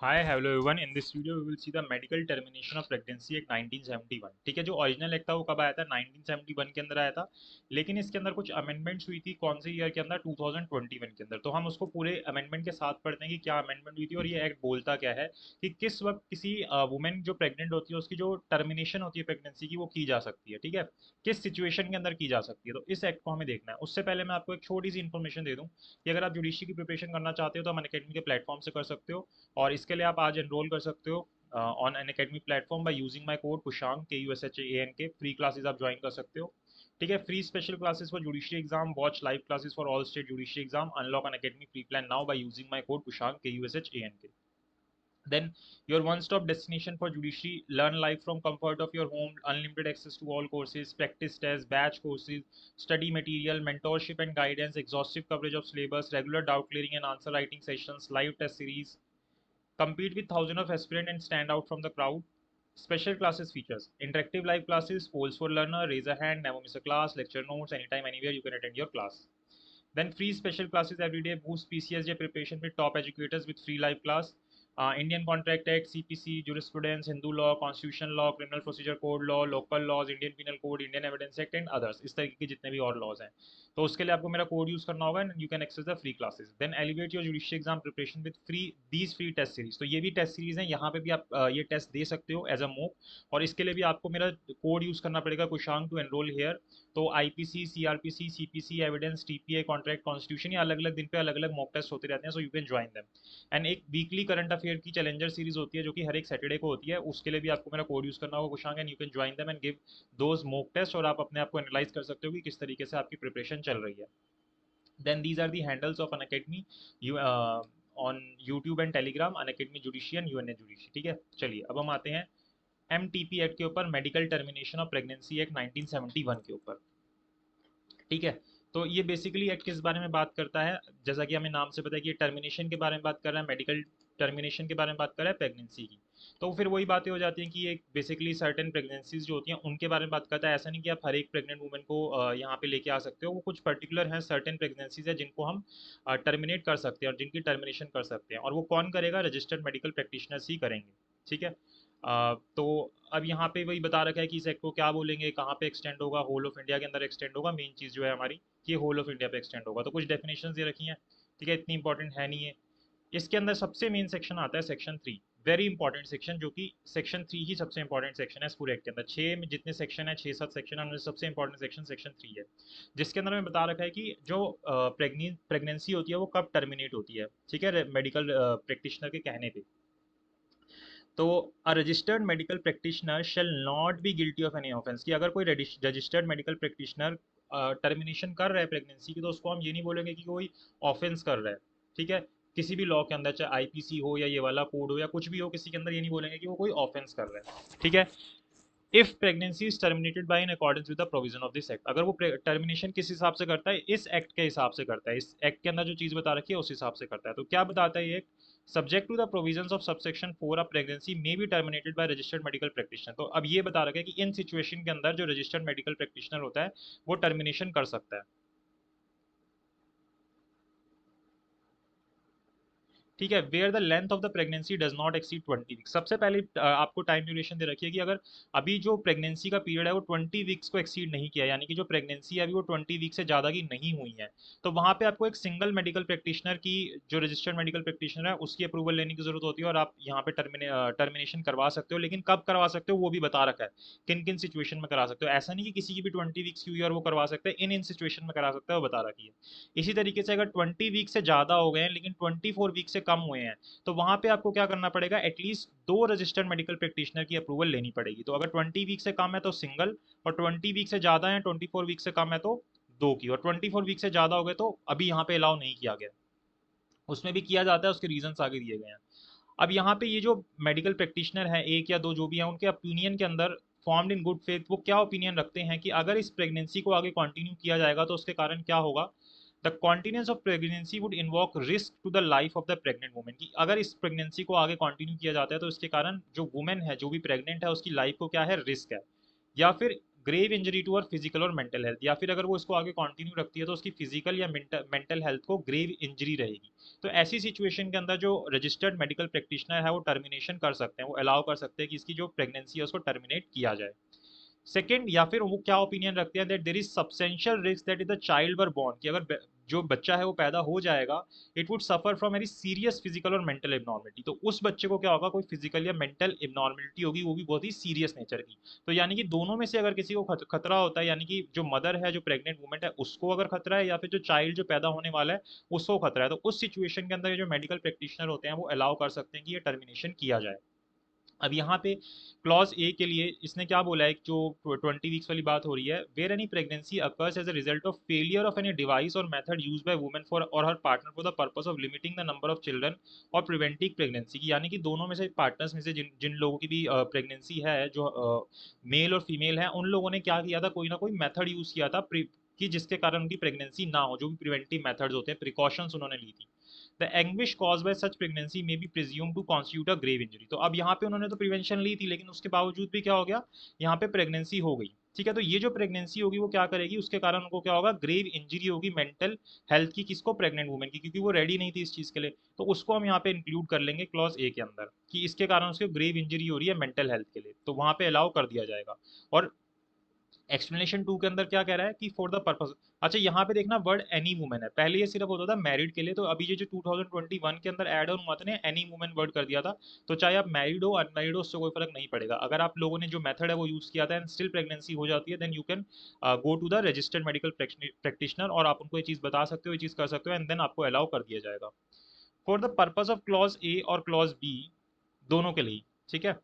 Hi hello everyone, in this video we will see the medical termination of pregnancy act 1971। ठीक है, जो original act था वो कब आया था? 1971 के अंदर आया था। लेकिन इसके अंदर कुछ अमेंडमेंट्स हुई थी। कौन से ईयर के अंदर? 2021 के अंदर। तो हम उसको पूरे अमेंडमेंट के साथ पढ़ते हैं कि क्या अमेंडमेंट हुई थी और ये एक्ट बोलता क्या है कि किस वक्त किसी वुमेन जो प्रेग्नेंट होती है उसकी जो टर्मिनेशन होती है प्रेगनेंसी की वो की जा सकती है। ठीक है, किस सिचुएशन के अंदर की जा सकती है। तो इस एक्ट को हमें देखना है। उससे पहले मैं आपको एक छोटी सी इन्फॉर्मेशन दे दूं कि अगर आप जुडिशरी की प्रिपरेशन करना चाहते हो तो हम अनअकैडमी के प्लेटफॉर्म से कर सकते हो। और इसके लिए आप आज एनरोल कर सकते हो on Unacademy platform by using my code Kushank KUSHANK। Free classes आप ज्वाइन कर सकते हो। ठीक है, free special classes for judiciary exam, watch live classes for all state judiciary exam, unlock Unacademy free plan now by using my code Kushank KUSHANK। Then your one-stop destination for judiciary. Learn live from comfort of your home. Unlimited access to all courses, practice tests, batch courses, study material, mentorship and guidance, exhaustive coverage of syllabus, regular doubt clearing and answer writing sessions, live test series. Compete with thousands of aspirants and stand out from the crowd. Special classes features: interactive live classes, polls for learner, raise a hand, never miss a class, lecture notes, anytime, anywhere you can attend your class. Then free special classes every day, boost PCSJ preparation with top educators with free live class. Indian Contract Act, CPC, jurisprudence, Hindu law, constitution law, criminal procedure code law, local laws, Indian Penal Code, Indian Evidence Act and others. इस तरीके के जितने भी और laws हैं, तो उसके लिए आपको मेरा कोड यूज करना होगा and you can access the free classes. Then elevate your judicial exam preparation with free test series. तो ये भी टेस्ट सीरीज है, यहाँ पे भी आप ये टेस्ट दे सकते हो एज अ मॉक। और इसके लिए भी आपको मेरा कोड यूज करना पड़ेगा कुशांक टू एनरोल हेयर। तो IPC, CrPC, CPC, evidence, TPA, contract, constitution, ये अलग अलग दिन पे अलग अलग मॉक टेस्ट होते रहते हैं, so you can join them. And एक वीकली करंट अफेयर की चैलेंजर सीरीज होती है जो कि हर एक सैटरडे को होती है, उसके लिए भी आपको मेरा कोड यूज करना होगा Kushank and you can join them and give those mock test. और आप अपने आप को एनालाइज कर सकते हो कि किस तरीके से आपकी प्रिपरेशन चल रही है। Then these are the handles of Unacademy you on YouTube and Telegram, Unacademy judiciary and UNA judiciary. ठीक है, चलिए अब हम आते हैं MTP एक्ट के ऊपर, medical termination of pregnancy act 1971 के ऊपर। ठीक है, तो ये बेसिकली एक्ट किस बारे में बात करता है? जैसा कि हमें नाम से पता है कि ये टर्मिनेशन के बारे में बात कर रहा है, मेडिकल टर्मिनेशन के बारे में बात कर रहा है प्रेगनेंसी की। तो फिर वही बातें हो जाती हैं कि ये बेसिकली सर्टेन प्रेगनेंसीज जो होती हैं उनके बारे में बात करता है। ऐसा नहीं कि आप हर एक प्रेग्नेंट वुमेन को यहाँ पे लेके आ सकते हो। वो कुछ पर्टिकुलर हैं, सर्टेन प्रेगनेंसीज है जिनको हम टर्मिनेट कर सकते हैं और जिनकी टर्मिनेशन कर सकते हैं। और वो कौन करेगा? रजिस्टर्ड मेडिकल प्रैक्टिशनर्स ही करेंगे। ठीक है, तो अब यहाँ पे वही बता रखा है कि इस एक्ट को क्या बोलेंगे, कहाँ पे एक्सटेंड होगा। होल ऑफ इंडिया के अंदर एक्सटेंड होगा। मेन चीज़ जो है हमारी कि ये होल ऑफ इंडिया पे एक्सटेंड होगा। तो कुछ डेफिनेशंस ये रखी हैं। ठीक है, इतनी इंपॉर्टेंट है नहीं है। इसके अंदर सबसे मेन सेक्शन आता है सेक्शन 3। वेरी इंपॉर्टेंट सेक्शन, जो कि सेक्शन 3 ही सबसे इंपॉर्टेंट सेक्शन है इस पूरे एक्ट के अंदर। छः में जितने सेक्शन है, 6-7 सेक्शन है, उनमें सबसे इंपॉर्टेंट सेक्शन सेक्शन 3 है। जिसके अंदर में बता रखा है कि जो प्रेगनेंसी होती है वो कब टर्मिनेट होती है। ठीक है, मेडिकल प्रैक्टिशनर के कहने पे। तो a registered medical practitioner shall not be guilty of any offence, कि अगर कोई रजिस्टर्ड मेडिकल प्रैक्टिशनर टर्मिनेशन कर रहा है प्रेगनेंसी की, तो उसको हम ये नहीं बोलेंगे कि कोई ऑफेंस कर रहा है। ठीक है, किसी भी लॉ के अंदर, चाहे आईपीसी हो या ये वाला कोड हो या कुछ भी हो, किसी के अंदर ये नहीं बोलेंगे कि वो कोई ऑफेंस कर रहा है। ठीक है, if pregnancy is terminated bye in accordance with the provision of this act. अगर वो टर्मिनेशन किस हिसाब से करता है? इस एक्ट के हिसाब से करता है। इस एक्ट के अंदर जो चीज बता रखी है उस हिसाब से करता है। तो क्या बताता है ये act? Subject to the provisions of subsection 4, a pregnancy may be terminated by registered medical practitioner. तो अब ये बता रखा है कि इन सिचुएशन के अंदर जो रजिस्टर्ड मेडिकल प्रैक्टिशनर होता है वो टर्मिनेशन कर सकता है। ठीक है, where the length of the pregnancy does not exceed 20 weeks. सबसे पहले आपको टाइम ड्यूरेशन दे रखी है कि अगर अभी जो प्रेगनेंसी का पीरियड है वो 20 वीक्स को एक्सीड नहीं किया, यानी कि जो प्रेगनेंसी है अभी वो 20 वीक से ज़्यादा की नहीं हुई है, तो वहाँ पे आपको एक सिंगल मेडिकल प्रैक्टिशनर की, जो रजिस्टर्ड मेडिकल प्रैक्टिशनर है उसकी अप्रूवल लेने की जरूरत होती है और आप यहाँ पे टर्मिनेशन करवा सकते हो। लेकिन कब करवा सकते हो वो भी बता रखा है, किन किन सिचुएशन में करा सकते हो। ऐसा नहीं कि किसी की भी 20 वीक्स की हुई और वो करवा सकते हैं, इन सिचुएशन में करा सकते हो, वो बता रखी है। इसी तरीके से अगर 20 वीक से ज़्यादा हो गए हैं लेकिन 24 वीक से कम हुए हैं, तो वहां पे आपको क्या करना पड़ेगा? एटलीस्ट 2 रजिस्टर्ड मेडिकल प्रैक्टिशनर की अप्रूवल लेनी पड़ेगी। तो अगर 20 वीक से कम है तो सिंगल, और 20 वीक से ज़्यादा है, 24 वीक से कम है तो दो की, और 24 वीक से ज़्यादा हो गए तो अभी यहाँ पे अलाउ नहीं किया गया। उसमें भी किया जाता है, उसके रीजन आगे दिए गए हैं। अब यहाँ पे ये जो मेडिकल प्रैक्टिशनर है, एक या दो जो भी हैं, उनके ओपिनियन के अंदर फॉर्म्ड इन गुड फेथ, वो क्या ओपिनियन रखते हैं कि अगर इस प्रेगनेंसी को आगे कंटिन्यू किया जाएगा तो उसके कारण क्या होगा? The continuance of pregnancy would involve risk to the life of the pregnant women, की अगर इस प्रेगनेंसी को आगे कंटिन्यू किया जाता है तो इसके कारण जो वुमेन है, जो भी प्रेग्नेंट है, उसकी लाइफ को क्या है? रिस्क है। या फिर ग्रेव इंजरी टू और फिजिकल और मेंटल हेल्थ, या फिर अगर वो इसको आगे कंटिन्यू रखती है तो उसकी फिजिकल या मेंटल हेल्थ को ग्रेव इंजरी रहेगी। तो ऐसी सिचुएशन के अंदर जो रजिस्टर्ड मेडिकल प्रैक्टिशनर है वो टर्मिनेशन कर सकते हैं, वो अलाउ कर सकते हैं कि इसकी जो प्रेगनेंसी है उसको टर्मिनेट किया जाए। सेकंड, या फिर वो क्या ओपिनियन रखते हैं that there is substantial risk that is the child were born, कि अगर जो बच्चा है वो पैदा हो जाएगा, it would suffer from very serious physical और मेंटल एबनॉर्मिलिटी, तो उस बच्चे को क्या होगा, कोई फिजिकल या मेंटल एबनॉर्मिलिटी होगी, वो भी बहुत ही सीरियस नेचर की। तो यानी कि दोनों में से अगर किसी को खतरा होता है, यानी कि जो मदर है, जो प्रेग्नेंट वुमेन है, उसको अगर खतरा है, या फिर जो चाइल्ड जो पैदा होने वाला है उसको खतरा है, तो उस सिचुएशन के अंदर ये जो मेडिकल प्रैक्टिशनर होते हैं वो अलाउ कर सकते हैं कि ये टर्मिनेशन किया जाए। अब यहाँ पे क्लॉज ए के लिए इसने क्या बोला है, जो 20 वीक्स वाली बात हो रही है, where any pregnancy occurs as a result of failure of any device or method use by women for or her partner for the purpose of limiting the number of children or preventing pregnancy की, यानी कि दोनों में से partners में से जिन जिन लोगों की भी प्रेगनेंसी है, जो मेल और फीमेल है, उन लोगों ने क्या किया था, कोई ना कोई मेथड यूज किया था कि जिसके कारण उनकी प्रेगनेंसी ना हो, जो भी प्रिवेंटिव मेथड्स होते हैं, प्रिकॉशंस उन्होंने ली थी। The anguish cause by such pregnancy may be presume to constitute a grave injury, तो अब यहाँ पे उन्होंने तो प्रिवेंशन ली थी, लेकिन उसके बावजूद भी क्या हो गया, यहाँ पे प्रेगनेंसी हो गई। ठीक है, तो ये जो प्रेगनेंसी होगी वो क्या करेगी, उसके कारण उनको क्या होगा, ग्रेव इंजरी होगी मेंटल हेल्थ की, किसको, प्रेग्नेंट वुमेन की, क्योंकि वो रेडी नहीं थी इस चीज के लिए। तो उसको हम यहाँ पे इंक्लूड कर लेंगे क्लॉज ए के अंदर, कि इसके कारण उसको ग्रेव इंजरी हो रही है मेंटल हेल्थ के लिए, तो वहां पे अलाउ कर दिया जाएगा। और एक्सप्लेनेशन टू के अंदर क्या कह रहा है कि फॉर द पर्पस, अच्छा यहाँ पे देखना वर्ड एनी वुमेन है, पहले ये सिर्फ होता था मैरिड के लिए, तो अभी ये जो 2021 के अंदर ऐड ऑन हुआ था ना, एनी वुमेन वर्ड कर दिया था। तो चाहे आप मैरिड हो अनमैरिड हो, उससे कोई फर्क नहीं पड़ेगा, अगर आप लोगों ने जो मेथड है वो यूज किया था एंड स्टिल प्रेगनेंसी हो जाती है, then you can go to the registered medical practitioner, और आप उनको ये चीज बता सकते हो, ये चीज कर सकते हो, एंड देन आपको अलाउ कर दिया जाएगा। For the purpose of clause A और क्लॉज बी, दोनों के लिए, ठीक है,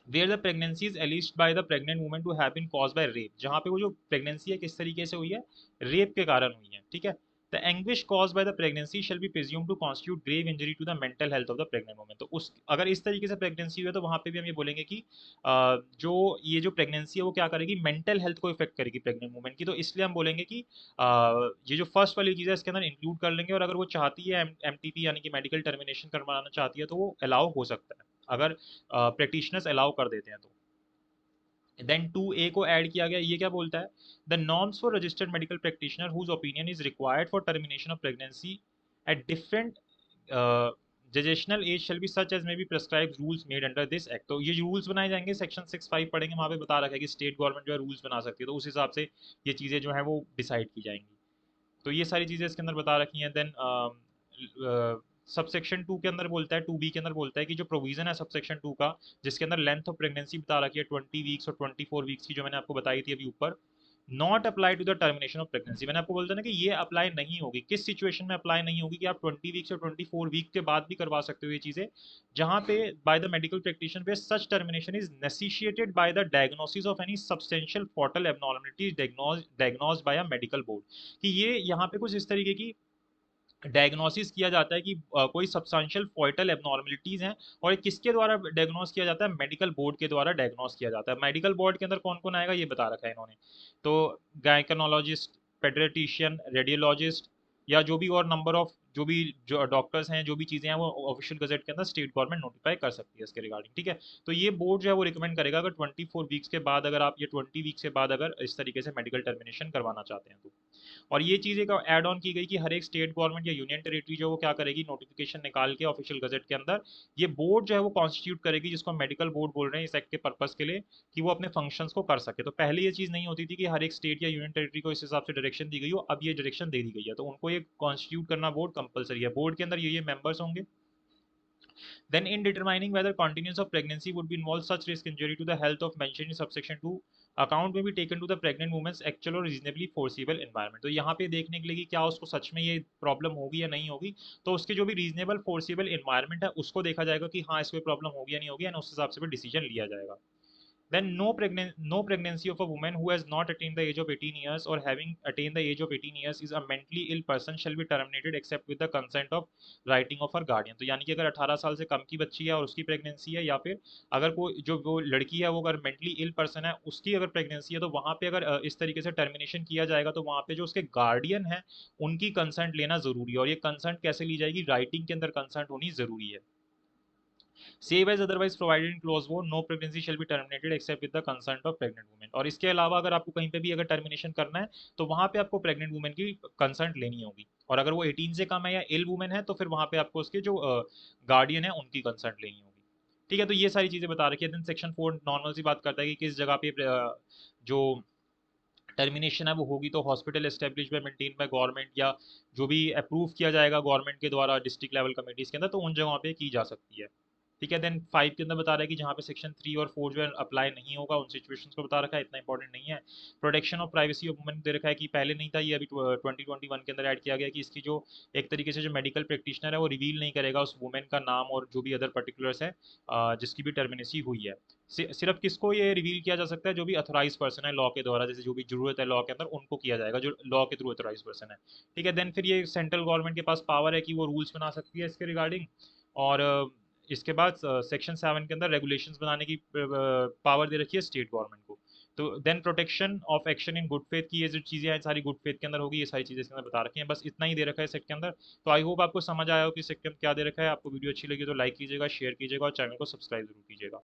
where the pregnancy is alleged by the pregnant woman to have been caused by rape, जहाँ पे वो जो प्रेगनेंसी है किस तरीके से हुई है, रेप के कारण हुई है। ठीक है, the anguish caused by the pregnancy shall be presume to constitute grave injury to the mental health of the pregnant woman, तो उस अगर इस तरीके से प्रेगनेंसी हुई है तो वहाँ पे भी हम ये बोलेंगे कि जो ये जो प्रेगनेंसी है वो क्या करेगी, मेंटल हेल्थ को इफेक्ट करेगी प्रेग्नेंट वुमन की, तो इसलिए हम बोलेंगे कि ये जो फर्स्ट वाली चीज़ है इसके अंदर इंक्लूड कर लेंगे, और अगर वो चाहती है एमटीपी यानी कि मेडिकल टर्मिनेशन करवाना चाहती है तो वो अलाउ हो सकता है, अगर प्रैक्टिशनर्स अलाउ कर देते हैं तो। देन 2A को ऐड किया गया, ये क्या बोलता है, the norms for registered medical practitioner whose opinion is required for termination of pregnancy at different gestational age shall be such as may be prescribe rules made under this act, तो ये rules बनाए जाएंगे, section 6(5) पढ़ेंगे, वहाँ पे बता रखा है कि स्टेट गवर्नमेंट जो है रूल्स बना सकती है, तो उस हिसाब से ये चीज़ें जो है वो डिसाइड की जाएंगी। तो ये सारी चीज़ें इसके अंदर बता रखी हैं। देन सबसेक्शन 2 के अंदर बोलता है, 2B के अंदर बोलता है कि जो प्रोविजन है सबसेक्शन 2 का, जिसके अंदर लेंथ ऑफ प्रेगनेंसी बता रखी है 20 वीक्स और 24 वीक्स की, जो मैंने आपको बताई थी अभी ऊपर, not apply to the termination of pregnancy, मैंने आपको बोलता ना कि ये अप्लाई नहीं होगी, किस सिचुएशन में अप्लाई नहीं होगी, कि आप 20 वीक्स और 24 वीक के बाद भी करवा सकते हो ये चीज़ें, जहां पे बाय द मेडिकल प्रैक्टिशनर पे such termination is necessitated by the diagnosis of any substantial foetal abnormality diagnosed by a medical board, कि ये यहाँ पे कुछ इस तरीके की डायग्नोसिस किया जाता है कि कोई सब्सटेंशियल फॉइटल एबनॉर्मलिटीज हैं, और ये किसके द्वारा डायग्नोस किया जाता है, मेडिकल बोर्ड के द्वारा डायग्नोस किया जाता है। मेडिकल बोर्ड के अंदर कौन कौन आएगा ये बता रखा है इन्होंने, तो गायकोनोलॉजिस्ट, पेडियाट्रिशियन, रेडियोलॉजिस्ट, या जो भी और नंबर ऑफ जो भी जो डॉक्टर्स हैं, जो भी चीज़ें हैं, वो ऑफिशियल गजट के अंदर स्टेट गवर्नमेंट नोटिफाई कर सकती है इसके रिगार्डिंग। ठीक है, तो ये बोर्ड जो है वो रिकमेंड करेगा अगर 24 वीक्स के बाद, अगर आप ये 20 वीक्स के बाद अगर इस तरीके से मेडिकल टर्मिनेशन करवाना चाहते हैं तो। और ये चीज़ एक ऐड ऑन की गई कि हर एक स्टेट गवर्नमेंट या यूनियन टेरिटरी जो वो क्या करेगी, नोटिफिकेशन निकाल के ऑफिशियल गजट के अंदर ये बोर्ड जो है वो कॉन्स्टिट्यूट करेगी, जिसको हम मेडिकल बोर्ड बोल रहे हैं इस एक्ट के पर्पस के लिए, कि वो अपने फंक्शंस को कर सके। तो पहले ये चीज़ नहीं होती थी कि हर एक स्टेट या यूनियन टेरिटरी को इस हिसाब से डायरेक्शन दी गई हो, अब ये डायरेक्शन दे दी गई है, तो उनको ये कॉन्स्टिट्यूट करना बोर्ड कंपलसरी है, बोर्ड के अंदर ये मेंबर्स होंगे। Then, in determining whether continuance of pregnancy would be involve such risk injury to the health of mentioned in subsection 2, account may be taken to the pregnant woman's actual or reasonably foreseeable environment, तो यहाँ पे देखने के लिए कि क्या उसको सच में ये प्रॉब्लम होगी या नहीं होगी, तो उसके जो भी रीजनेबल फोर्सिबल इन्वायरमेंट है उसको देखा जाएगा कि हाँ इसको प्रॉब्लम होगी या नहीं होगी, एंड उस हिसाब से भी डिसीजन लिया जाएगा। Then no pregnancy of a woman who has not attained the age of 18 years or having attained the age of 18 years is a mentally ill person shall be terminated except with the consent of writing of her guardian, तो यानी कि अगर 18 साल से कम की बच्ची है और उसकी प्रेगनेंसी है, या फिर अगर कोई जो वो लड़की है वो अगर मेंटली इल पर्सन है, उसकी अगर प्रेगनेंसी है, तो वहाँ पे अगर इस तरीके से टर्मिनेशन किया जाएगा, तो वहाँ पे जो उसके गार्डियन है उनकी कंसर्ट लेना जरूरी है, और ये कंसर्ट कैसे ली जाएगी, राइटिंग के अंदर कंसर्ट होनी जरूरी है। Save as otherwise provided in clause वो no pregnancy shall be terminated except with the consent of pregnant women. और इसके अलावा अगर आपको कहीं पे भी अगर टर्मिनेशन करना है तो वहां पे आपको प्रेग्नेंट वुमेन की कंसर्ट लेनी होगी, और अगर वो 18 से कम है या इल वुमेन है तो फिर वहां पे आपको उसके जो गार्डियन है उनकी कंसर्ट लेनी होगी। ठीक है, तो ये सारी चीजें बता रखी है। देन सेक्शन 4 नॉर्मल सी बात करता है कि किस जगह पे जो टर्मिनेशन है वो होगी, तो hospital establish by maintain by government, या जो भी अप्रूव किया जाएगा गवर्नमेंट के द्वारा डिस्ट्रिक्ट लेवल कमेटीज के अंदर, तो उन जगहों पे की जा सकती है। ठीक है, देन 5 के अंदर बता रहा है कि जहाँ पे सेक्शन 3 और 4 जो है अप्लाई नहीं होगा उन सिचुएशंस को बता रखा है, इतना इंपॉर्टेंट नहीं है। Protection of privacy of women they रखा है कि पहले नहीं था, ये अभी 2021 के अंदर ऐड किया गया कि इसकी जो एक तरीके से जो मेडिकल प्रैक्टिशनर है वो रिवील नहीं करेगा उस वुमेन का नाम और जो भी अदर पर्टिकुलर्स है जिसकी भी टर्मिनेसी हुई है। सिर्फ किसको ये रिवील किया जा सकता है, जो भी अथोराइज पर्सन है लॉ के द्वारा, जैसे जो भी जरूरत है लॉ के अंदर उनको किया जाएगा जो लॉ के थ्रू अथोराइज पर्सन है। ठीक है, देन फिर ये सेंट्रल गवर्नमेंट के पास पावर है कि वो रूल्स बना सकती है इसके रिगार्डिंग। और इसके बाद सेक्शन 7 के अंदर रेगुलेशंस बनाने की पावर दे रखी है स्टेट गवर्नमेंट को। तो then protection of action in good faith की ये जो चीज़ें हैं सारी गुड फेथ के अंदर होगी, ये सारी चीज़ें इसके अंदर बता रखी हैं। बस इतना ही दे रखा है सेक्ट के अंदर। तो आई होप आपको समझ आया हो कि सेक्ट के अंदर क्या दे रखा है। आपको वीडियो अच्छी लगी तो लाइक कीजिएगा, शेयर कीजिएगा और चैनल को सब्सक्राइब जरूर कीजिएगा।